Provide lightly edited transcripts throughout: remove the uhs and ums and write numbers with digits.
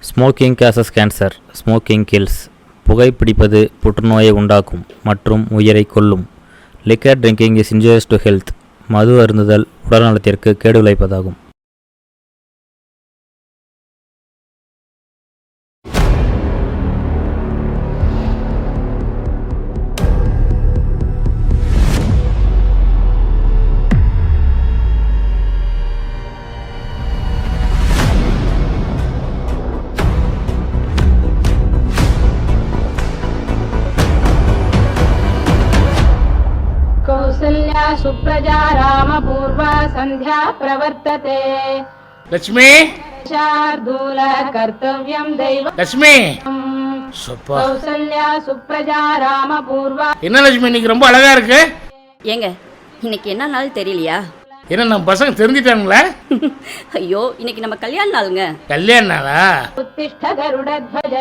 Smoking causes cancer. Smoking kills. புகைப்பிடிப்பது புற்றுநோயை உண்டாக்கும் மற்றும் உயிரை கொல்லும். Liquor drinking is injurious to health. மது அருந்துதல் உடல்நலத்திற்கு கேடு விளைவிப்பதாகும். कौसल्या सुप्रजा रामपूर्वा संध्या प्रवर्तते. लक्ष्मी शार्दूल कर्तव्यं दैव லட்சுமி कौसल्या सुप्रजा रामपूर्वा. என்ன லட்சுமி இன்னைக்கு ரொம்ப அழகா இருக்கு. ஏங்க இன்னைக்கு என்ன நாள் தெரியலையா? என்ன நம்ம பசங்க தெரிஞ்சிட்டாங்களா? ஐயோ இன்னைக்கு நம்ம கல்யாண நாளுங்க. கல்யாண நாளா? उत्तिष्ठ गरुडध्वज.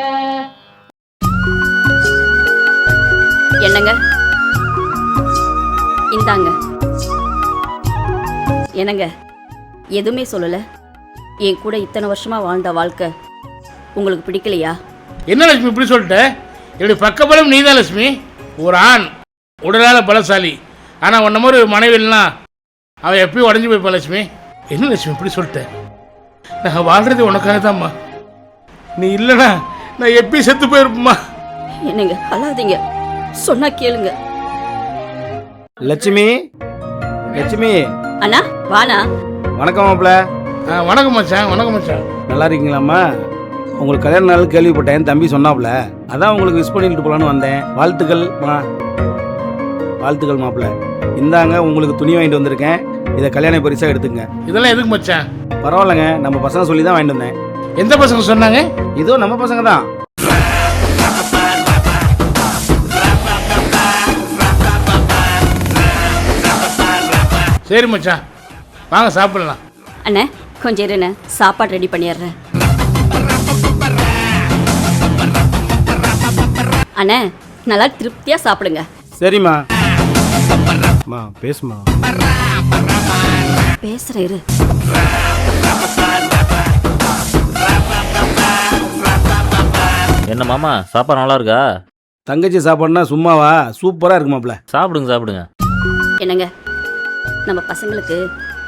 என்னங்க இந்தாங்க. என்னங்க எதுவுமே சொல்லல. என் கூட இத்தனை வருஷமா வாழ்ந்த வாழ்க்கை உங்களுக்கு பிடிக்கலையா? என்ன லட்சுமி இப்படி சொல்லிட்ட? என்னுடைய பக்கபலம் நீதான் லட்சுமி. ஒரு ஆண் உடலால பலசாலி, ஆனா உன்ன மாதிரி ஒரு மனைவி இல்லைனா அவன் எப்பயும் உடஞ்சி போய்ப்பான் லட்சுமி. என்ன லட்சுமி இப்படி சொல்லிட்ட? நான் வாழ்றது உனக்காக தான்மா. நீ இல்லைனா நான் எப்பயும் செத்து போயிருப்பேம்மா. என்னங்க அழாதீங்க, சொன்னா கேளுங்க. லட்சுமி, லட்சுமி. அண்ணா வாண்ணா. வணக்கம் மாப்பிள்ள. வணக்கம் மச்சான். வணக்கம் மச்சான். நல்லா இருக்கீங்களாம்மா? உங்களுக்கு கல்யாண நாள் கேள்விப்பட்டேன், தம்பி சொன்னாப்புல, அதான் உங்களுக்கு விஷ் பண்ணிட்டு போலான்னு வந்தேன். வாழ்த்துக்கள் வாழ்த்துக்கள் மாப்பிள்ள. இந்தாங்க உங்களுக்கு துணி வாங்கிட்டு வந்திருக்கேன், இதை கல்யாண பரிசா எடுத்துங்க. இதெல்லாம் எதுக்கு மச்சான்? பரவாயில்லைங்க, நம்ம பசங்க சொல்லி தான் வாங்கிட்டு வந்தேன். எந்த பசங்க சொன்னாங்க? இதோ நம்ம பசங்க தான். சரி மச்சான், வாங்க சாப்பிடலாம். அண்ணே கொஞ்சம் இருண்ணே, சாப்பாடு ரெடி பண்ணிடுறேன். அண்ணே நல்லா திருப்தியா சாப்பிடுங்க. சரிம்மா. பேசுமா. பேசுறேன் இரு. என்ன மாமா, சாப்பாடு நல்லா இருக்கா? தங்கச்சி சாப்பாடுனா சும்மாவா? சூப்பரா இருக்கு மாப்பிள்ள. சாப்பிடுங்க சாப்பிடுங்க. என்னங்க நம்ம பசங்களுக்கு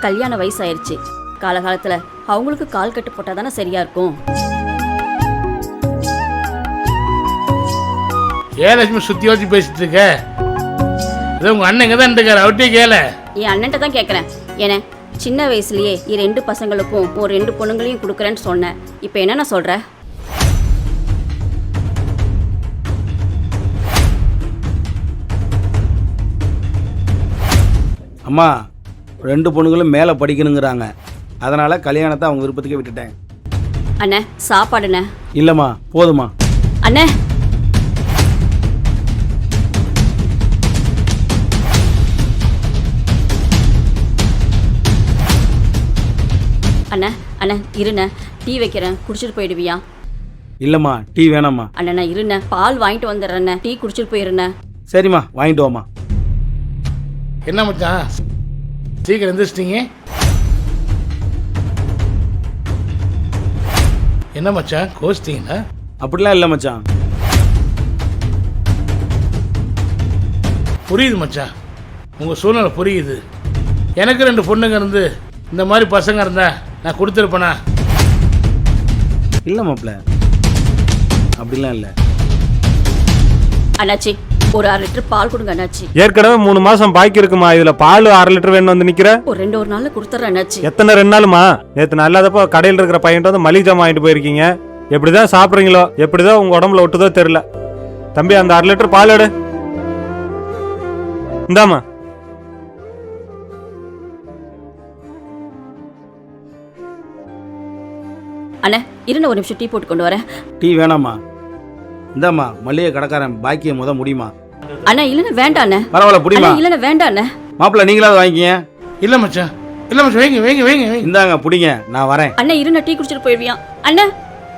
கல்யாண வயசு ஆயிடுச்சு. காலகாலத்துல அவங்களுக்கு கால் கட்டு போட்டா தானே சரியா இருக்கும். ஏன் லட்சுமி சுத்தி வச்சு பேசிட்டு இருக்க? இதோ உங்க அண்ணன் இங்க தான் இருக்காரு, அவர்கிட்டயே கேள. என் அண்ணன்ட்ட தான் கேட்குறேன். ஏன்னா சின்ன வயசுலயே 2 பசங்களுக்கும் ஒரு 2 பொண்ணுங்களையும் கொடுக்குறேன்னு சொன்னேன். இப்போ என்னென்ன சொல்ற? அம்மா 2 பொண்ணுங்களும் மேலே படிக்கணுங்கிறாங்க, அதனால கல்யாணத்தை அவங்க விருப்பத்துக்கே விட்டுட்டேன். அண்ணே சாப்பாடுண்ணே. இல்லைம்மா போதுமா. அண்ணே அண்ணே அண்ணே இருண்ணே, டீ வைக்கிறேன், குடிச்சிட்டு போயிடுவியா? இல்லைம்மா டீ வேணாம்மா. அண்ணா இருண்ணே, பால் வாங்கிட்டு வந்துடுறேண்ணே, டீ குடிச்சிட்டு போயிருண்ணே. சரிம்மா வாங்கிட்டு வாம்மா. என்ன மச்சான் சீக்கிரம் எந்திரிச்சிட்டீங்க? என்ன மச்சான் கோச்சிட்டீங்களா? அப்படிலாம் இல்லை மச்சான். புரியுது மச்சான், உங்க சூழ்நிலை புரியுது. எனக்கு 2 பொண்ணுங்க இருந்து இந்த மாதிரி பசங்க இருந்தா நான் கொடுத்துருப்பேனா? இல்லை மாப்பிள்ள, அப்படிலாம் இல்லை. அண்ணாச்சி ஒரு 1/2 லிட்டர் பால் கொடுங்க அண்ணாச்சி. ஏற்கனவே 3 மாசம் பாக்கி இருக்குமா, இதுல பால் 1/2 லிட்டர் வேணும் வந்து நிக்கிற. ஒரு 2 நாள்ல கொடுத்துறேன் அண்ணாச்சி. எத்தனை 2 நாளுமா? நேத்து நல்லாதப்போ கடையில் இருக்கிற பையன்ட்டு வந்து மளிகை ஜாமான் வாங்கிட்டு போயிருக்கீங்க. எப்படிதான் சாப்பிட்றீங்களோ, எப்படிதான் உங்க உடம்புல ஒட்டுதோ தெரியல. தம்பி அந்த 1/2 லிட்டர் பால் எடு. இந்தாமா. அண்ணே இருண்ணே, ஒரு நிமிஷம் டீ போட்டு கொண்டு வரேன். டீ வேணாம்மா. இந்தாம்மா மல்லிகை கடைக்காரன் பாக்கிய முடியுமா? அண்ணா இல்லைண்ணே வேண்டாம் அண்ணே. பரவாயில்ல புடிமா. இல்லைண்ணே வேண்டாம் அண்ணே. மாப்பிள்ள நீங்களாவது வாங்கிக்கிங்க. இல்ல மச்சான், இல்ல மச்சான், வைங்க வைங்க வைங்க வைங்க. இந்தாங்க புடிங்க, நான் வரேன். அண்ணா இருண்ணே, டீ குடிச்சிட்டு போயிடுவியா? அண்ணா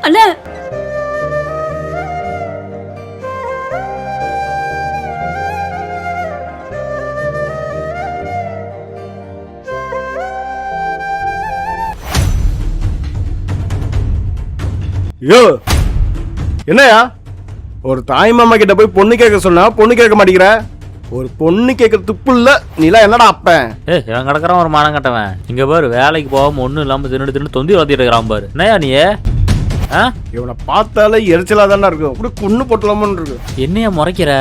அண்ணா ஐயோ என்னையா ஒரு தாய் மாமா கிட்ட போய் பொண்ணு கேட்க சொன்னா பொண்ணு கேட்க மாட்டேங்கிற. ஒரு பொண்ணு கேட்க துப்பு இல்ல, நீலாம் என்னடா அப்பன்? இவன் கிடக்குறான் ஒரு மானம் கட்டவன். இங்க பாரு, வேலைக்கு போகாம ஒன்றும் இல்லாமல் தின்னு தொந்தி வளர்த்திட்டு இருக்கிறான் பாரு. என்னையா நீ? இவனை பார்த்தாலே எரிச்சலா தானே இருக்கும். அப்படி கொன்னு போட்டலாமோன்னு இருக்கு. என்னையா முறைக்கிற?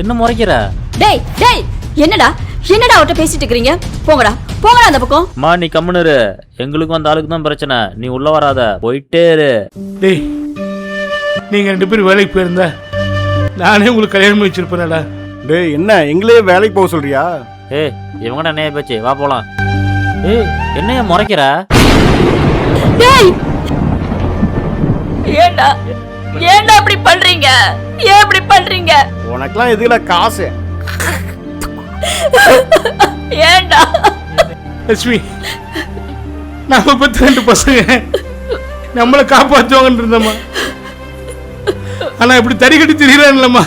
என்ன முறைக்கிற? டேய் டேய், என்னடா அவட்ட பேசிட்டு இருக்கீங்க? போங்கடா அந்த பக்கம். அம்மா நீ கம்முனு. எங்களுக்கும் அந்த ஆளுக்கு தான் பிரச்சனை. நீ உள்ள வராத, போயிட்டே இரு. டேய், நீங்க 2 பேரும் வேலைக்கு போயிருந்தா நானே உங்களுக்கு கல்யாணம் பண்ணி வச்சிருப்பேனடா. டேய் என்ன எங்களே வேலைக்கு போக சொல்றியா? இவங்கடா என்னைய பேச்சு, வா போலாம். என்னைய முறைக்கிற? டேய், ஏண்டா இப்படி பண்றீங்க? ஏன் இப்படி பண்றீங்க? உனக்கெல்லாம் எதுல காசு? ஏண்டா? லட்சுமி, நாம பத்தி 2 பசங்க நம்மளை காப்பாற்றுவாங்கன்னு இருந்தம்மா. ஆனா இப்படி தறி கட்டி திரிகிறான்லம்மா.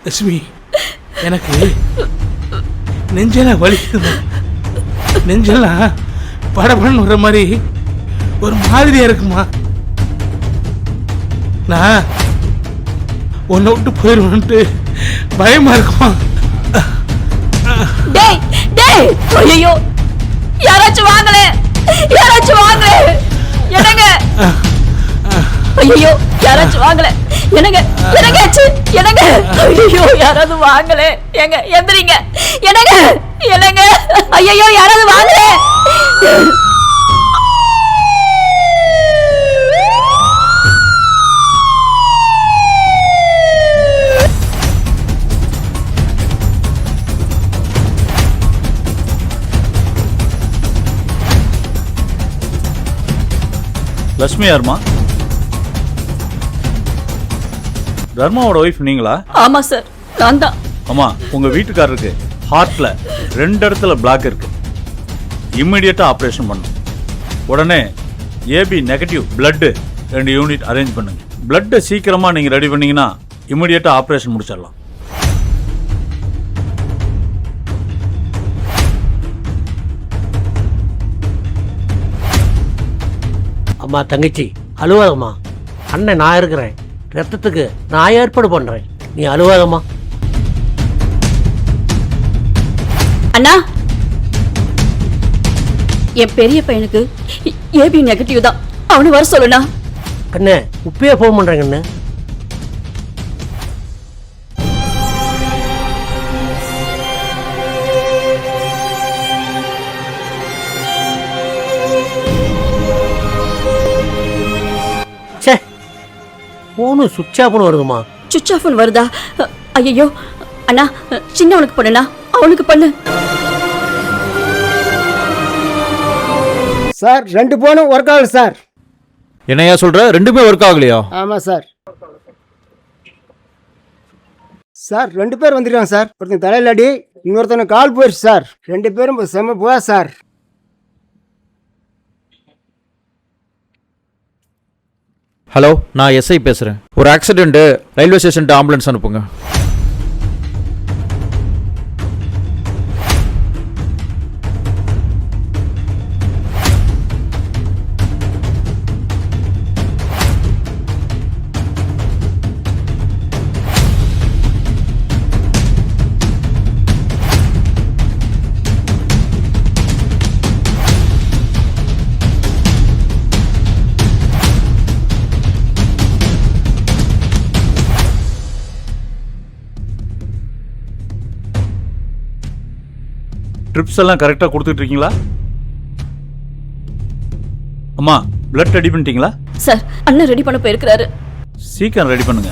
லட்சுமி, எனக்கு நெஞ்செல்லாம் வலிக்குதுமா. நெஞ்செல்லாம் படபடன்னு வர்ற மாதிரி ஒரு மாதிரியா இருக்குமா. நான் உன்னை விட்டு போயிடுவேன்ட்டு பயமா இருக்குமா. டேய் டேய், ஐயோ, யாராச்சும் வாங்களே, என்னங்க? ஐயோ, யாராச்சும் வாங்கல, என்னங்க? ஐயோ, யாராவது வாங்கல, எங்க எந்திரிங்க, என்னங்க? ஐயோ, யாராவது வாங்கல. லட்சுமி யாருமா? தர்மாவோட ஒய்ஃப் நீங்களா? ஆமா சார், நான் தான். ஆமா, உங்க வீட்டுக்காரருக்கு ஹார்ட்ல 2 இடத்துல பிளாக் இருக்கு. இம்மிடியட்டா ஆபரேஷன் பண்ணும். உடனே A B negative blood 2 unit arrange பண்ணுங்க. பிளட்டை சீக்கிரமா நீங்க ரெடி பண்ணீங்கன்னா இம்மிடியட்டா ஆபரேஷன் முடிச்சிடலாம். அம்மா தங்கச்சி அழுவாதம்மா. அண்ணன் நான் இருக்கிறேன். ரத்தத்துக்கு நான் ஏற்பாடு பண்றேன். நீ அழுவாதம்மா. அண்ணா, என் பெரிய பையனுக்கு ஏபி நெகட்டிவ் தான். அவனு வர சொல்லுண்ணா. அண்ணே உப்பையே ஃபோன் பண்றேங்க அண்ணே. போனு சுவிட்ச் ஆஃப்னு வருதுமா. சுவிட்ச் ஆஃப்னு வருதா? ஐயோ அண்ணா, சின்னவனுக்கு பண்ணுண்ணா, அவனுக்கு பண்ணு. சார் 2 போனும் ஒர்க் ஆகல சார். என்னையா சொல்ற? 2மே ஒர்க் ஆகலையா? ஆமா சார். சார் 2 பேர் வந்துருக்காங்க சார். ஒருத்தன் தலையில அடி, இன்னொருத்தன கால் போயிடுச்சு சார். 2 பேரும் செம்ம போயா சார். ஹலோ, நான் எஸ்ஐ பேசுறேன். ஒரு ஆக்சிடென்ட், ரயில்வே ஸ்டேஷன் ஆம்புலன்ஸ் அனுப்புங்க. ட்ரிப்ஸ் எல்லாம் கரெக்டாக கொடுத்துட்டு இருக்கீங்களா? அம்மா, பிளட் ரெடி பண்ணிட்டீங்களா? சார், அண்ணன் ரெடி பண்ண போயிருக்கிறாரு. சீக்கிரம் ரெடி பண்ணுங்க.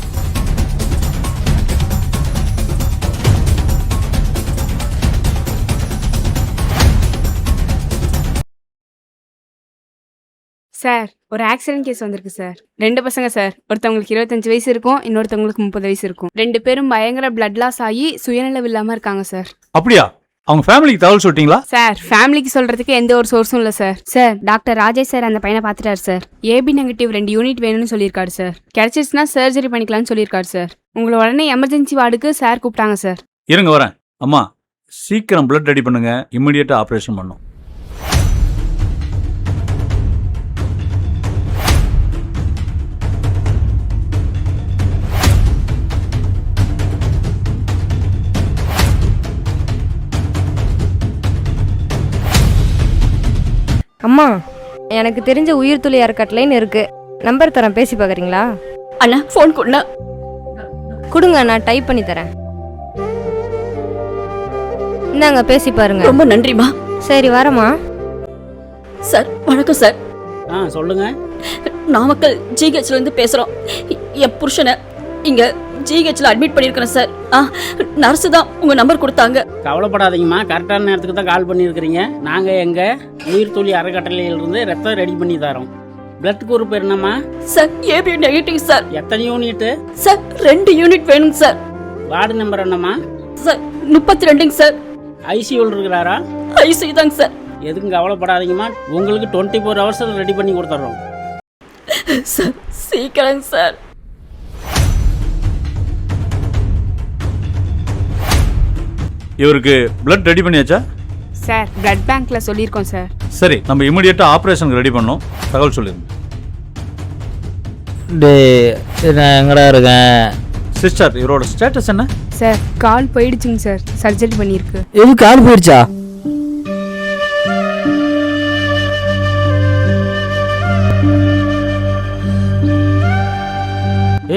சார், ஒரு ஆக்சிடென்ட் கேஸ் வந்திருக்கு சார். 2 பசங்க சார். ஒருத்தவங்களுக்கு 25 வயசு இருக்கும், இன்னொருத்தவங்களுக்கு 30 வயசு இருக்கும். 2 பேரும் பயங்கர பிளட் லாஸ் ஆகி சுயநிலவு இல்லாம இருக்காங்க சார். அப்படியா? அவங்க ஃபேமிலிக்கு தகவல் சொல்லிட்டீங்களா? சார், ஃபேமிலிக்கு சொல்றதுக்கு எந்த ஒரு சோர்ஸும் இல்லை sir. Sir, doctor Rajesh sir அந்த பையனை பார்த்துட்டாரு சார். ஏபி நெகட்டிவ் 2 யூனிட் வேணும்னு சொல்லியிருக்காரு சார். கிடைச்சிருச்சுன்னா சர்ஜரி பண்ணிக்கலாம்னு சொல்லியிருக்காரு சார். உங்களை உடனே எமர்ஜென்சி வார்டுக்கு சார் கூப்பிட்டாங்க சார். இருங்க வரேன். அம்மா, சீக்கிரம் பிளட் ரெடி பண்ணுங்க. இம்மிடியேட்டா ஆப்ரேஷன் பண்ணும். அம்மா, எனக்கு தெரிஞ்ச உயிர் துளி அறக்கட்டளைன்னு இருக்கு. நம்பர் தரேன், பேசி பார்க்குறீங்களா? அண்ணா ஃபோன் கொடுண்ணா. கொடுங்க, நான் டைப் பண்ணி தரேன். இந்தாங்க, பேசி பாருங்க. ரொம்ப நன்றிம்மா. சரி, வரமா. சார் வணக்கம் சார். சொல்லுங்க. நாமக்கல் ஜிஹெச்ல இருந்து பேசுறோம். என் புருஷனை இங்க ஜிஹெச்ல அட்மிட் பண்ணியிருக்கிறேன் சார். நர்ஸு தான் உங்க நம்பர் கொடுத்தாங்க. கவலைப்படாதீங்கம்மா, கரெக்டான நேரத்துக்கு தான் கால் பண்ணியிருக்கிறீங்க. நாங்கள் எங்கள் உயிர் துளி அறக்கட்டளையிலிருந்து ரத்தம் ரெடி பண்ணி தரோம். பிளட் குரூப் என்னம்மா? Sir AB negative sir. எத்தனை யூனிட்டு? சார் 2 யூனிட் வேணும் சார். வார்டு நம்பர் என்னம்மா? சார் 32ங்க சார். ஐசியூவில் இருக்கிறாரா? ஐசியூ தாங்க சார். எதுக்கும் கவலைப்படாதீங்கம்மா, உங்களுக்கு 24 ஹவர்ஸில் ரெடி பண்ணி கொடுத்துட்றோம். சார் சீக்கிரம் சார். இவருக்கு பிளட் ரெடி பண்ணியாச்சா? சார் பிளட் பேங்க்ல சொல்லியிருக்கோம் சார். சரி, நம்ம இமிடியேட்டா ஆபரேஷனுக்கு ரெடி பண்ணோம். தகவல் சொல்லிருங்க. நான் எங்கடா இருக்கேன்? சிஸ்டர், இவரோட ஸ்டேட்டஸ் என்ன? சார் கால் போயிடுச்சுங்க சார், சர்ஜரி பண்ணியிருக்கு. எது கால் போயிடுச்சா?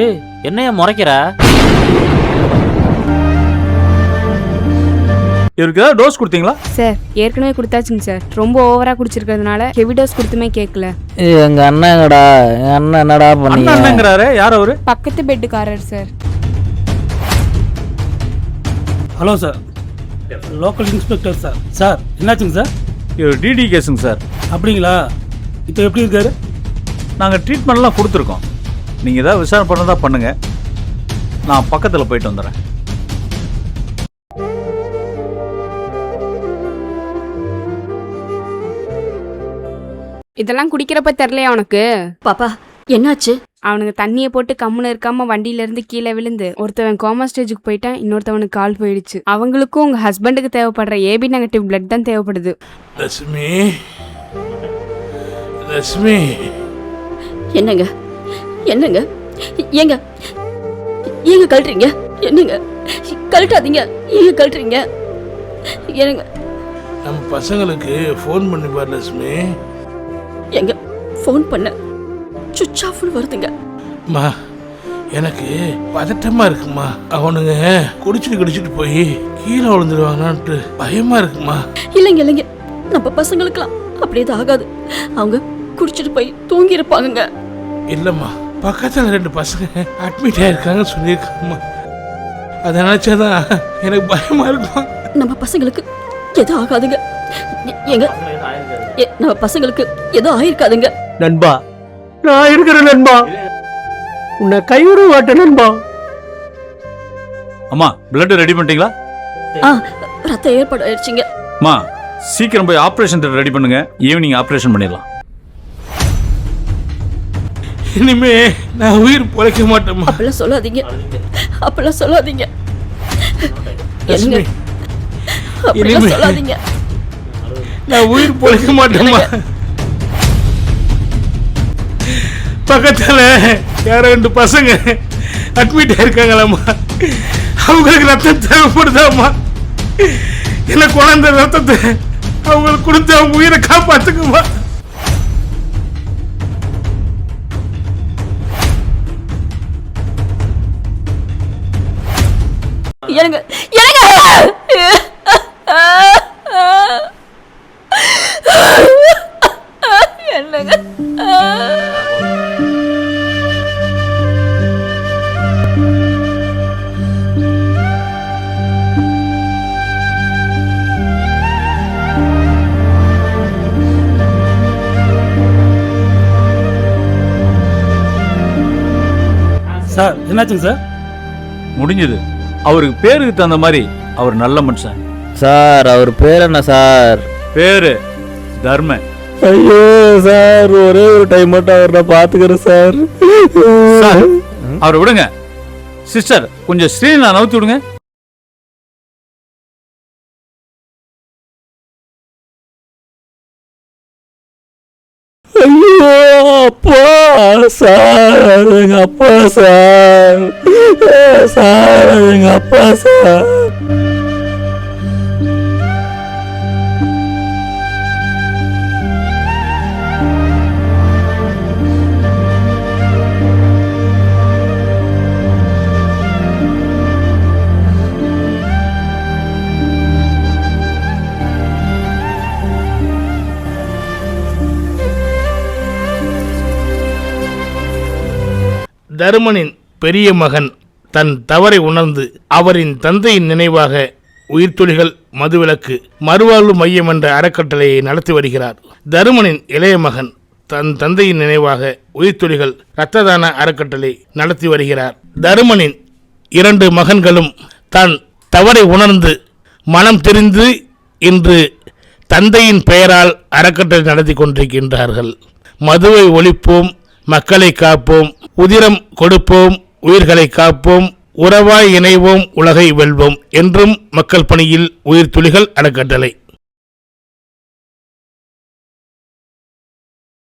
ஏய், என்னைய முறைக்கிற? இவருக்கு ஏதாவது டோஸ் கொடுத்தீங்களா? சார் ஏற்கனவே கொடுத்தாச்சுங்க சார். ரொம்ப ஓவரா குடிச்சிருக்கிறதுனால ஹெவி டோஸ் கொடுத்துமே கேட்கல. எங்க அண்ணன் எங்கடா? எங்க அண்ணன் என்னடா பண்ணீங்க? அண்ணன்ங்கறாரு, யார் அவரு? பக்கத்து பெட்டுக்காரர் sir. Hello sir, local inspector sir. Sir என்னாச்சுங்க சார்? இவர் டிடி கேஸுங்க சார். அப்படிங்களா? இப்போ எப்படி இருக்காரு? நாங்கள் ட்ரீட்மெண்ட்லாம் கொடுத்துருக்கோம். நீங்கள் ஏதாவது விசாரணை பண்ணதா பண்ணுங்க. நான் பக்கத்தில் போயிட்டு வந்துடுறேன். இதெல்லாம் குடிக்கிறப்ப தெரியலையா உனக்கு? பாப்பா என்னாச்சு? அவனுங்க தண்ணியை போட்டு கம்முன்னு இருக்காம வண்டியில இருந்து கீழே விழுந்து ஒருத்தவன் கோமா ஸ்டேஜுக்கு போயிட்டான், இன்னொருத்தவனுக்கு கால் போயிடுச்சு. அவங்களுக்கும் உங்க ஹஸ்பண்டுக்கு தேவைப்படுற ஏபி நெகட்டிவ் பிளட் தான் தேவைப்படுது. லட்சுமி, லட்சுமி. என்னங்க என்னங்க ஏங்க ஏங்க கழட்டுறீங்க? என்னங்க கழட்டாதீங்க, ஏங்க கழட்டுறீங்க? என்னங்க நம்ம பசங்களுக்கு ஃபோன் பண்ணி பாரு லட்சுமி. எங்க ஃபோன் பண்ண சுவிட்ச் ஆஃப்னு வருதுங்க. அம்மா, எனக்கு பதட்டமா இருக்குமா. அவனுங்க குடிச்சிட்டு போய் கீழே விழுந்துருவாங்கன்ட்டு பயமா இருக்குமா. இல்லைங்க இல்லைங்க, நம்ம பசங்களுக்குலாம் அப்படி எதுவும் ஆகாது. அவங்க குடிச்சிட்டு போய் தூங்கி இருப்பாங்க. இல்லம்மா, பக்கத்துல 2 பசங்க அட்மிட் ஆயிருக்காங்கன்னு சொல்லியிருக்காங்கம்மா. அதை நினைச்சாதான் எனக்கு பயமா இருக்கும். நம்ம பசங்களுக்கு எதுவும் ஆகாதுங்க. எங்க நம்ம பசங்களுக்கு எதுவும் ஆயிருக்காதுங்க. நண்பா, நான் இருக்கிறேன் நண்பா, உன்னை கைவிட மாட்டேன் நண்பா. அம்மா, பிளட் ரெடி பண்ணிட்டீங்களா? ரத்த ஏற்பாடு ஆயிடுச்சுங்க. அம்மா, சீக்கிரம் போய் ஆப்ரேஷன் தியேட்டர் ரெடி பண்ணுங்க. ஈவினிங் ஆப்ரேஷன் பண்ணிடலாம். இனிமே நான் உயிர் பொழைக்க மாட்டேம்மா. அப்பெல்லாம் சொல்லாதீங்க, அப்பெல்லாம் சொல்லாதீங்க. லட்சுமி, அப்பெல்லாம் சொல்லாதீங்க. நான் உயிர் பொழைக்க மாட்டேம்மா. பக்கத்துல யாரோ 2 பசங்க அட்மிட் ஆயிருக்காங்களாம்மா. அவங்களுக்கு ரத்தம் தேவைப்படுதாம்மா. என்ன குழந்தை ரத்தத்தை அவங்களுக்கு கொடுத்து அவங்க உயிரை காப்பாத்துக்குமா. என்னங்க என்னங்க என்னங்க சார் என்னாச்சுங்க சார்? முடிஞ்சது. அவருக்கு பேருக்கு தகுந்த மாதிரி அவர் நல்ல மனுஷன் சார். அவர் பேர் என்ன சார்? பேரு தர்மன். ஐயோ சார், ஒரே ஒரு டைம் மட்டும் அவர் நான் பாத்துக்கிறேன் சார். அவரை விடுங்க. சிஸ்டர், கொஞ்சம் ஸ்க்ரீனை நவுத்தி விடுங்க. ஐயோ அப்பா சார், எங்க அப்பா சார், சார் எங்க அப்பா சார். தருமனின் பெரிய மகன் தன் தவறை உணர்ந்து அவரின் தந்தையின் நினைவாக உயிர்த்துளிகள் மதுவிலக்கு மறுவாழ்வு மையம் என்ற அறக்கட்டளையை நடத்தி வருகிறார். தருமனின் இளைய மகன் தன் தந்தையின் நினைவாக உயிர்த்துளிகள் இரத்த தான அறக்கட்டளை நடத்தி வருகிறார். தருமனின் 2 மகன்களும் தன் தவறை உணர்ந்து மனம் தெரிந்து இன்று தந்தையின் பெயரால் அறக்கட்டளை நடத்தி கொண்டிருக்கின்றார்கள். மதுவை ஒழிப்போம், மக்களை காப்போம், உதிரம் கொடுப்போம், உயிர்களை காப்போம், உறவாய் இணைவோம், உலகை வெல்வோம் என்றும் மக்கள் பணியில் உயிர்த்துளிகள் அறக்கட்டளை.